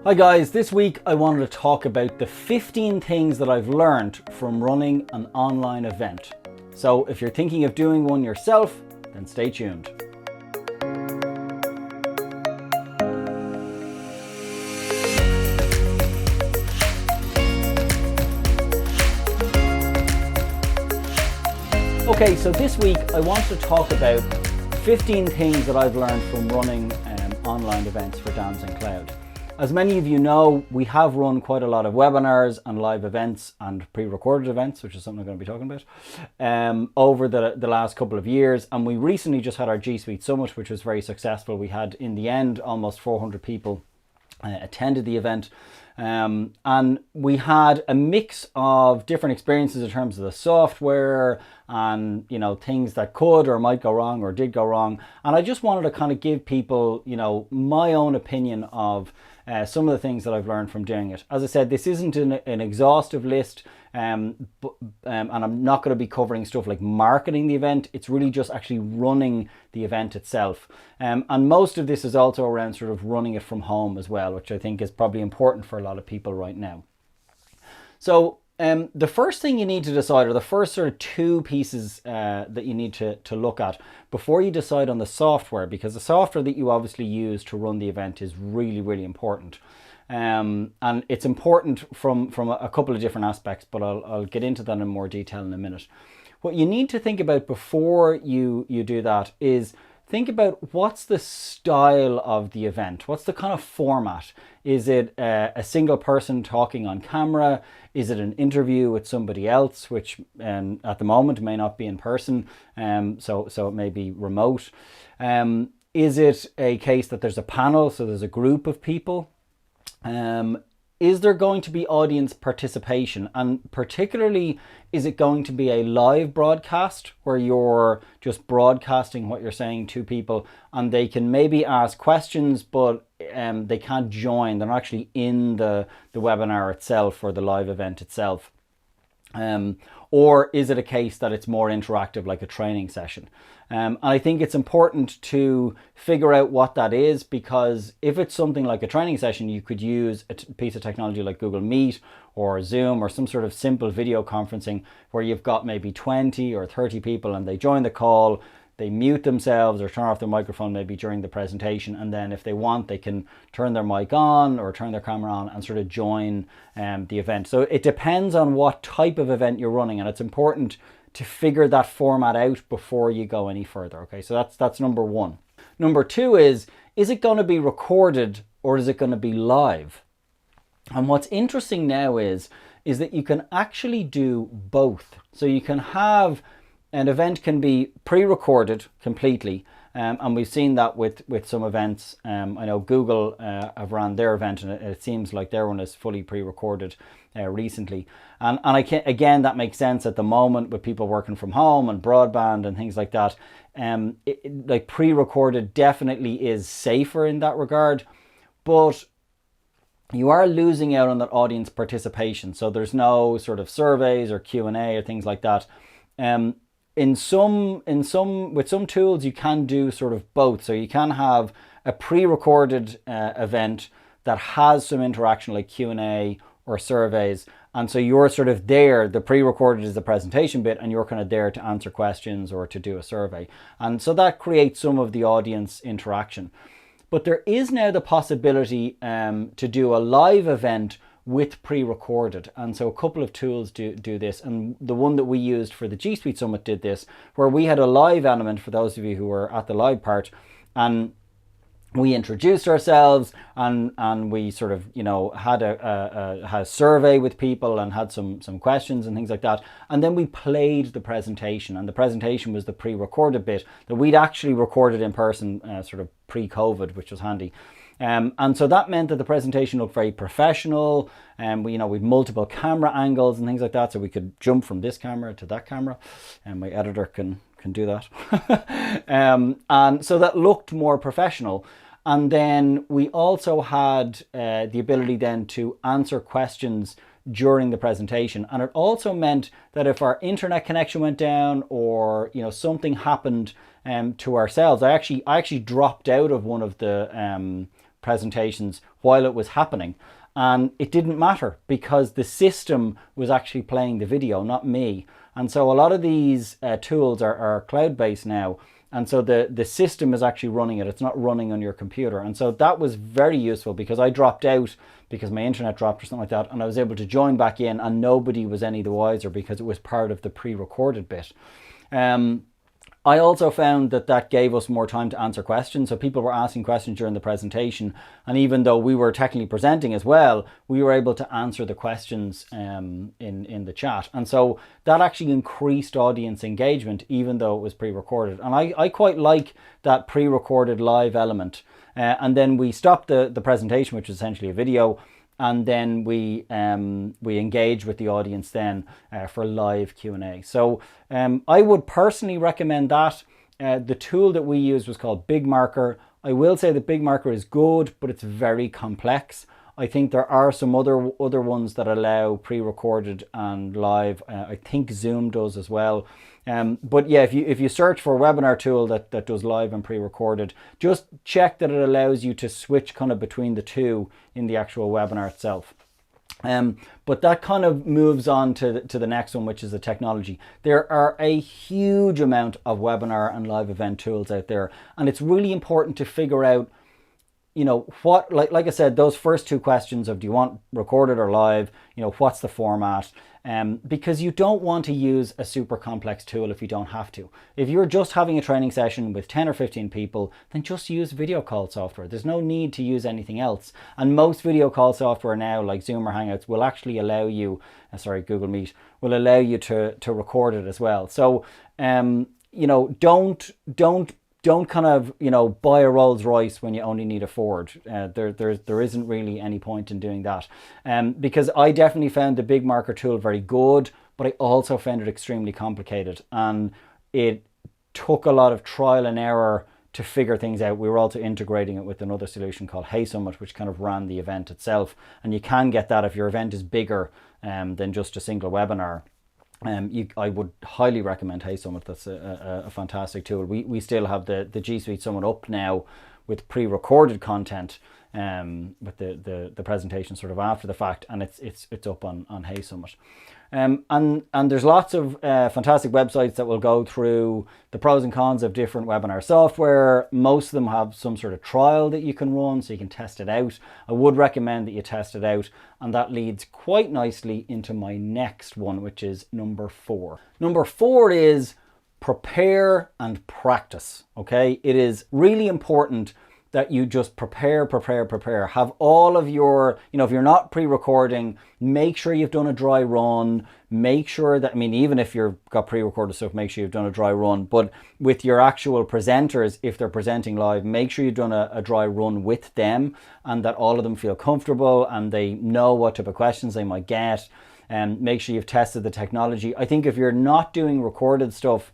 Hi guys, this week I wanted to talk about the 15 things that I've learned from running an online event. So if you're thinking of doing one yourself, then stay tuned. Okay, so this week I want to talk about 15 things that I've learned from running online events for Damson Cloud. As many of you know, we have run quite a lot of webinars and live events and pre-recorded events, which is something I'm going to be talking about, over the last couple of years. And we recently just had our G Suite Summit, which was very successful. We had, in the end, almost 400 people attended the event. And we had a mix of different experiences in terms of the software and, you know, things that could or might go wrong or did go wrong. And I just wanted to kind of give people, you know, my own opinion of some of the things that I've learned from doing it. As I said, this isn't an exhaustive list, and I'm not going to be covering stuff like marketing the event. It's really just actually running the event itself. And most of this is also around sort of running it from home as well, which I think is probably important for a lot of people right now. So the first thing you need to decide, or the first sort of two pieces that you need to look at before you decide on the software, because the software that you obviously use to run the event is really, really important. And it's important from a couple of different aspects, but I'll get into that in more detail in a minute. What you need to think about before you do that is think about what's the style of the event. What's the kind of format? Is it a single person talking on camera? Is it an interview with somebody else, which at the moment may not be in person, so it may be remote? Is it a case that there's a panel, so there's a group of people? Is there going to be audience participation? And particularly, is it going to be a live broadcast where you're just broadcasting what you're saying to people and they can maybe ask questions, but they can't join? They're not actually in the webinar itself or the live event itself. Or is it a case that it's more interactive, like a training session? And I think it's important to figure out what that is, because if it's something like a training session, you could use a piece of technology like Google Meet or Zoom or some sort of simple video conferencing where you've got maybe 20 or 30 people and they join the call, they mute themselves or turn off their microphone maybe during the presentation, and then if they want, they can turn their mic on or turn their camera on and sort of join the event. So it depends on what type of event you're running, and it's important to figure that format out before you go any further. Okay, so that's number one. Number two is it going to be recorded or is it going to be live? And what's interesting now is that you can actually do both. So you can have an event can be pre-recorded completely, and we've seen that with some events. I know Google have ran their event, and it seems like their one is fully pre-recorded recently. And again, that makes sense at the moment with people working from home and broadband and things like that. Like pre-recorded definitely is safer in that regard, but you are losing out on that audience participation. So there's no sort of surveys or Q&A or things like that. With some tools you can do sort of both. So you can have a pre-recorded event that has some interaction like Q&A or surveys, and so you're sort of there, the pre-recorded is the presentation bit, and you're kind of there to answer questions or to do a survey, and so that creates some of the audience interaction. But there is now the possibility to do a live event with pre-recorded, and so a couple of tools do this, and the one that we used for the G Suite Summit did this, where we had a live element for those of you who were at the live part, and we introduced ourselves and we sort of, you know, had a survey with people and had some questions and things like that, and then we played the presentation, and the presentation was the pre-recorded bit that we'd actually recorded in person sort of pre-COVID, which was handy. And so that meant that the presentation looked very professional, and we had multiple camera angles and things like that, so we could jump from this camera to that camera, and my editor can do that. And so that looked more professional. And then we also had the ability then to answer questions during the presentation, and it also meant that if our internet connection went down or something happened to ourselves, I actually dropped out of one of the presentations while it was happening. And it didn't matter because the system was actually playing the video, not me. And so a lot of these tools are cloud-based now. And so the system is actually running it. It's not running on your computer. And so that was very useful because I dropped out because my internet dropped or something like that. And I was able to join back in and nobody was any the wiser because it was part of the pre-recorded bit. I also found that gave us more time to answer questions. So people were asking questions during the presentation. And even though we were technically presenting as well, we were able to answer the questions in the chat. And so that actually increased audience engagement, even though it was pre-recorded. And I quite like that pre-recorded live element. And then we stopped the presentation, which is essentially a video. And then we engage with the audience then for live Q&A. So I would personally recommend that. The tool that we used was called Big Marker. I will say that Big Marker is good, but it's very complex. I think there are some other ones that allow pre-recorded and live. I think Zoom does as well. But yeah, if you search for a webinar tool that does live and pre-recorded, just check that it allows you to switch kind of between the two in the actual webinar itself. But that kind of moves on to the next one, which is the technology. There are a huge amount of webinar and live event tools out there, and it's really important to figure out, you know, what, like I said, those first two questions of do you want recorded or live, you know, what's the format? Because you don't want to use a super complex tool if you don't have to. If you're just having a training session with 10 or 15 people, then just use video call software. There's no need to use anything else. And most video call software now, like Zoom or Hangouts, will actually allow you, Google Meet, will allow you to record it as well. So, you know, don't kind of, you know, buy a Rolls Royce when you only need a Ford. There isn't really any point in doing that. Because I definitely found the Big Marker tool very good, but I also found it extremely complicated. And it took a lot of trial and error to figure things out. We were also integrating it with another solution called Summit, which kind of ran the event itself. And you can get that if your event is bigger than just a single webinar. I would highly recommend Summit. That's a fantastic tool. We still have the G Suite Summit up now with pre-recorded content, with the presentation sort of after the fact, and it's up on Summit. And there's lots of fantastic websites that will go through the pros and cons of different webinar software. Most of them have some sort of trial that you can run so you can test it out. I would recommend that you test it out, and that leads quite nicely into my next one, which is number 4. Number 4 is prepare and practice. Okay, it is really important that you just prepare. Have all of your, you know, if you're not pre-recording, make sure you've done a dry run. Make sure that, I mean, even if you've got pre-recorded stuff, make sure you've done a dry run. But with your actual presenters, if they're presenting live, make sure you've done a dry run with them, and that all of them feel comfortable and they know what type of questions they might get. And make sure you've tested the technology. I think if you're not doing recorded stuff,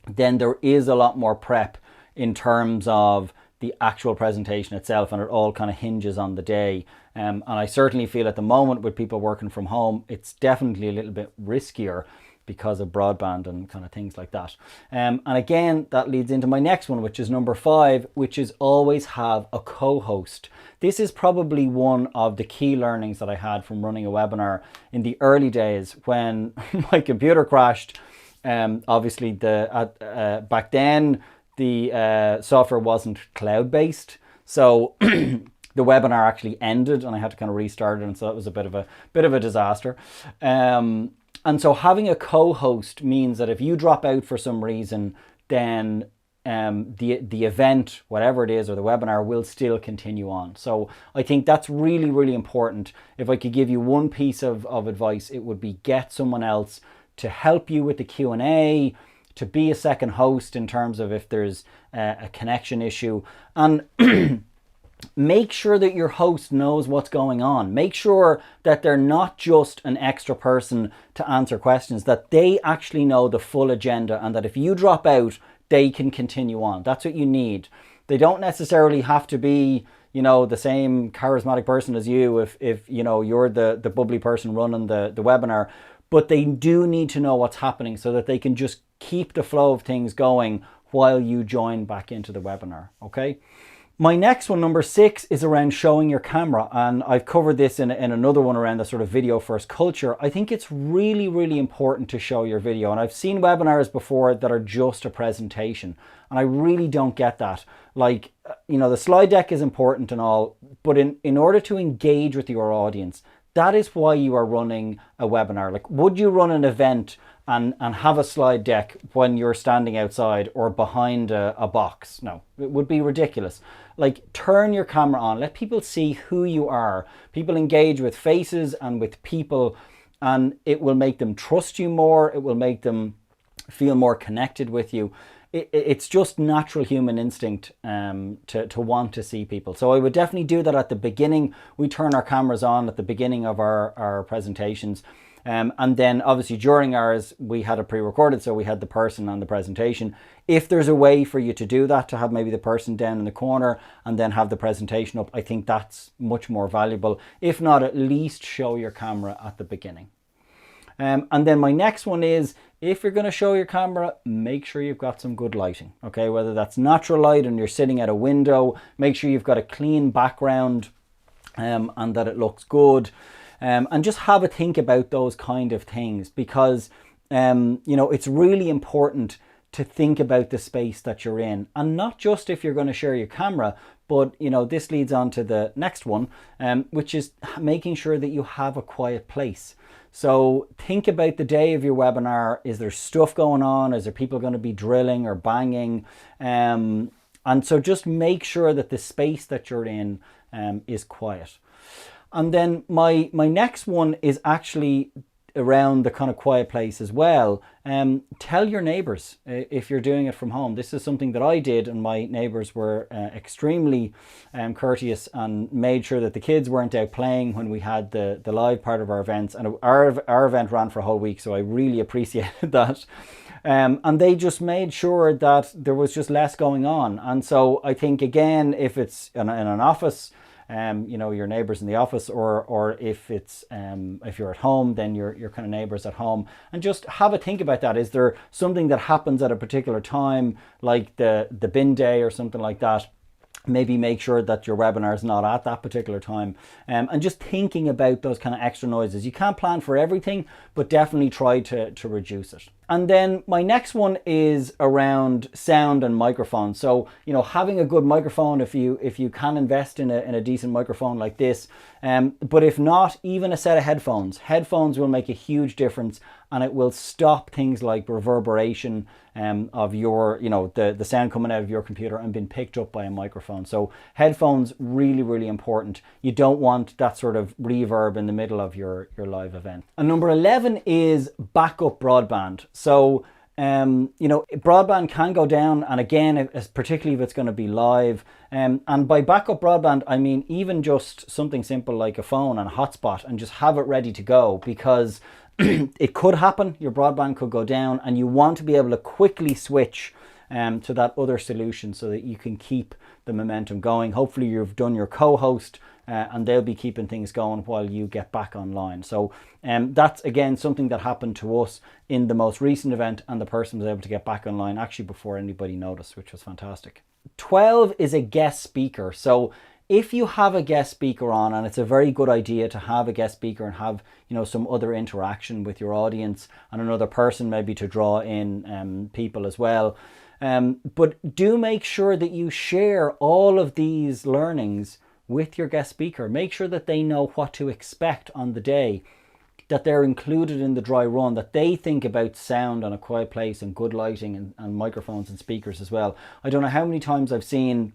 then there is a lot more prep in terms of the actual presentation itself, and it all kind of hinges on the day. And I certainly feel at the moment with people working from home, it's definitely a little bit riskier because of broadband and kind of things like that. And again, that leads into my next one, which is number 5, which is always have a co-host. This is probably one of the key learnings that I had from running a webinar in the early days when my computer crashed. Obviously, back then, the software wasn't cloud-based, so the webinar actually ended and I had to kind of restart it, and so that was a bit of a disaster. And so having a co-host means that if you drop out for some reason, then the event, whatever it is, or the webinar will still continue on. So I think that's really, really important. If I could give you one piece of advice, it would be get someone else to help you with the Q&A, to be a second host in terms of if there's a connection issue, and make sure that your host knows what's going on. Make sure that they're not just an extra person to answer questions, that they actually know the full agenda, and that if you drop out, they can continue on. That's what you need. They don't necessarily have to be, you know, the same charismatic person as you if you know, you're the bubbly person running the webinar, but they do need to know what's happening so that they can just keep the flow of things going while you join back into the webinar, okay? My next one, number 6, is around showing your camera, and I've covered this in another one around the sort of video first culture. I think it's really, really important to show your video, and I've seen webinars before that are just a presentation, and I really don't get that. Like, you know, the slide deck is important and all, but in order to engage with your audience, that is why you are running a webinar. Like, would you run an event and have a slide deck when you're standing outside or behind a box? No, it would be ridiculous. Like, turn your camera on, let people see who you are. People engage with faces and with people, and it will make them trust you more. It will make them feel more connected with you. It's just natural human instinct to want to see people. So I would definitely do that at the beginning. We turn our cameras on at the beginning of our presentations. And then obviously during ours, we had it pre-recorded, so we had the person on the presentation. If there's a way for you to do that, to have maybe the person down in the corner and then have the presentation up, I think that's much more valuable. If not, at least show your camera at the beginning. And then my next one is, if you're going to show your camera, make sure you've got some good lighting. Okay, whether that's natural light and you're sitting at a window, make sure you've got a clean background and that it looks good. And just have a think about those kind of things, because you know, it's really important to think about the space that you're in, and not just if you're going to share your camera, but you know, this leads on to the next one, which is making sure that you have a quiet place. So think about the day of your webinar. Is there stuff going on? Is there people going to be drilling or banging? And so just make sure that the space that you're in is quiet. And then my next one is actually around the kind of quiet place as well. Tell your neighbors if you're doing it from home. This is something that I did, and my neighbors were extremely courteous and made sure that the kids weren't out playing when we had the live part of our events. And our event ran for a whole week, so I really appreciated that. And they just made sure that there was just less going on. And so I think, again, if it's in an office, you know, your neighbors in the office, or if it's if you're at home, then your kind of neighbors at home, and just have a think about that. Is there something that happens at a particular time, like the bin day or something like that? Maybe make sure that your webinar is not at that particular time, and just thinking about those kind of extra noises. You can't plan for everything, but definitely try to reduce it. And then my next one is around sound and microphone. So, you know, having a good microphone, if you can invest in a decent microphone like this, but if not, even a set of headphones. Headphones will make a huge difference, and it will stop things like reverberation of your, you know, the sound coming out of your computer and being picked up by a microphone. So headphones, really, really important. You don't want that sort of reverb in the middle of your live event. And number 11 is backup broadband. So, you know, broadband can go down, and again, particularly if it's going to be live. And by backup broadband, I mean even just something simple like a phone and a hotspot, and just have it ready to go, because it could happen, your broadband could go down, and you want to be able to quickly switch to that other solution so that you can keep the momentum going. Hopefully you've done your co-host and they'll be keeping things going while you get back online. So that's again something that happened to us in the most recent event, and the person was able to get back online actually before anybody noticed, which was fantastic. 12 is a guest speaker. So if you have a guest speaker on, and it's a very good idea to have a guest speaker and have, you know, some other interaction with your audience and another person maybe to draw in people as well. But do make sure that you share all of these learnings with your guest speaker. Make sure that they know what to expect on the day, that they're included in the dry run, that they think about sound and a quiet place and good lighting and microphones and speakers as well. I don't know how many times I've seen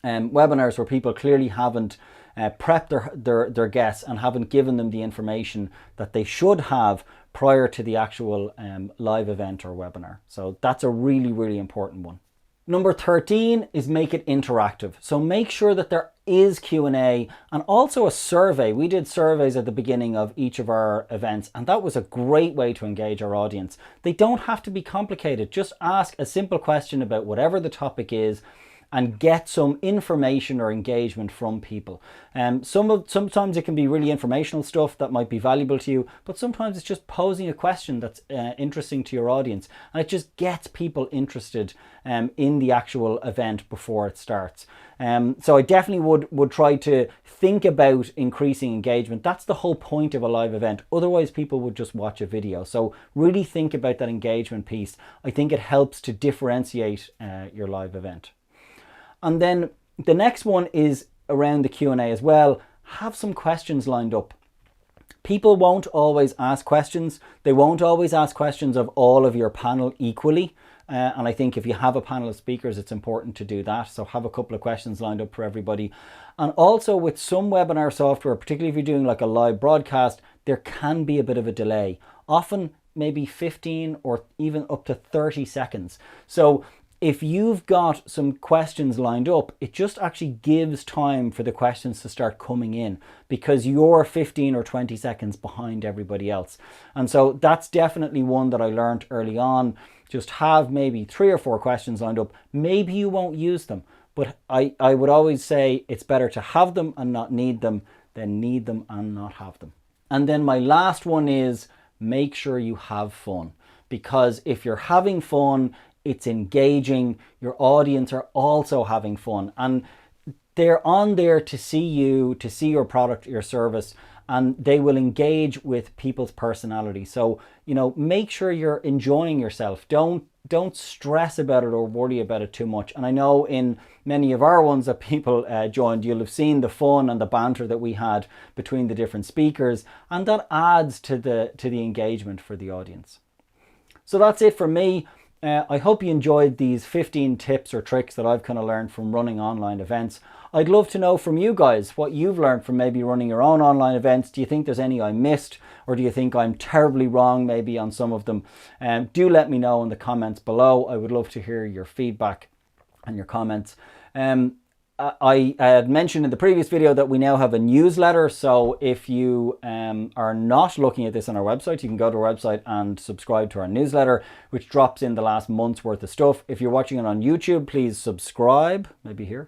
webinars where people clearly haven't prepped their guests and haven't given them the information that they should have prior to the actual live event or webinar. So that's a really, really important one. Number 13 is make it interactive. So make sure that there is Q&A and also a survey. We did surveys at the beginning of each of our events, and that was a great way to engage our audience. They don't have to be complicated. Just ask a simple question about whatever the topic is, and get some information or engagement from people. Sometimes it can be really informational stuff that might be valuable to you, but sometimes it's just posing a question that's interesting to your audience, and it just gets people interested in the actual event before it starts. So I definitely would try to think about increasing engagement. That's the whole point of a live event. Otherwise, people would just watch a video. So really think about that engagement piece. I think it helps to differentiate your live event. And then the next one is around the Q&A as well. Have some questions lined up. People won't always ask questions. They won't always ask questions of all of your panel equally. And I think if you have a panel of speakers, it's important to do that. So have a couple of questions lined up for everybody. And also with some webinar software, particularly if you're doing like a live broadcast, there can be a bit of a delay. Often maybe 15 or even up to 30 seconds. So if you've got some questions lined up, it just actually gives time for the questions to start coming in because you're 15 or 20 seconds behind everybody else. And so that's definitely one that I learned early on. Just have maybe 3 or 4 questions lined up. Maybe you won't use them, but I would always say it's better to have them and not need them than need them and not have them. And then my last one is make sure you have fun, because if you're having fun, it's engaging, your audience are also having fun, and they're on there to see you, to see your product, your service, and they will engage with people's personality. So, you know, make sure you're enjoying yourself. Don't stress about it or worry about it too much. And I know in many of our ones that people joined, you'll have seen the fun and the banter that we had between the different speakers, and that adds to the engagement for the audience. So that's it for me. I hope you enjoyed these 15 tips or tricks that I've kind of learned from running online events. I'd love to know from you guys what you've learned from maybe running your own online events. Do you think there's any I missed, or do you think I'm terribly wrong maybe on some of them? Do let me know in the comments below. I would love to hear your feedback and your comments. I had mentioned in the previous video that we now have a newsletter. So if you are not looking at this on our website, you can go to our website and subscribe to our newsletter, which drops in the last month's worth of stuff. If you're watching it on YouTube, please subscribe, maybe here.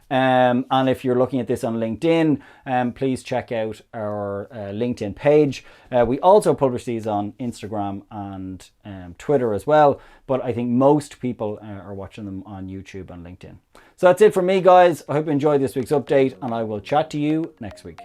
And if you're looking at this on LinkedIn, please check out our LinkedIn page. We also publish these on Instagram and Twitter as well, but I think most people are watching them on YouTube and LinkedIn. So that's it from me, guys. I hope you enjoyed this week's update, and I will chat to you next week.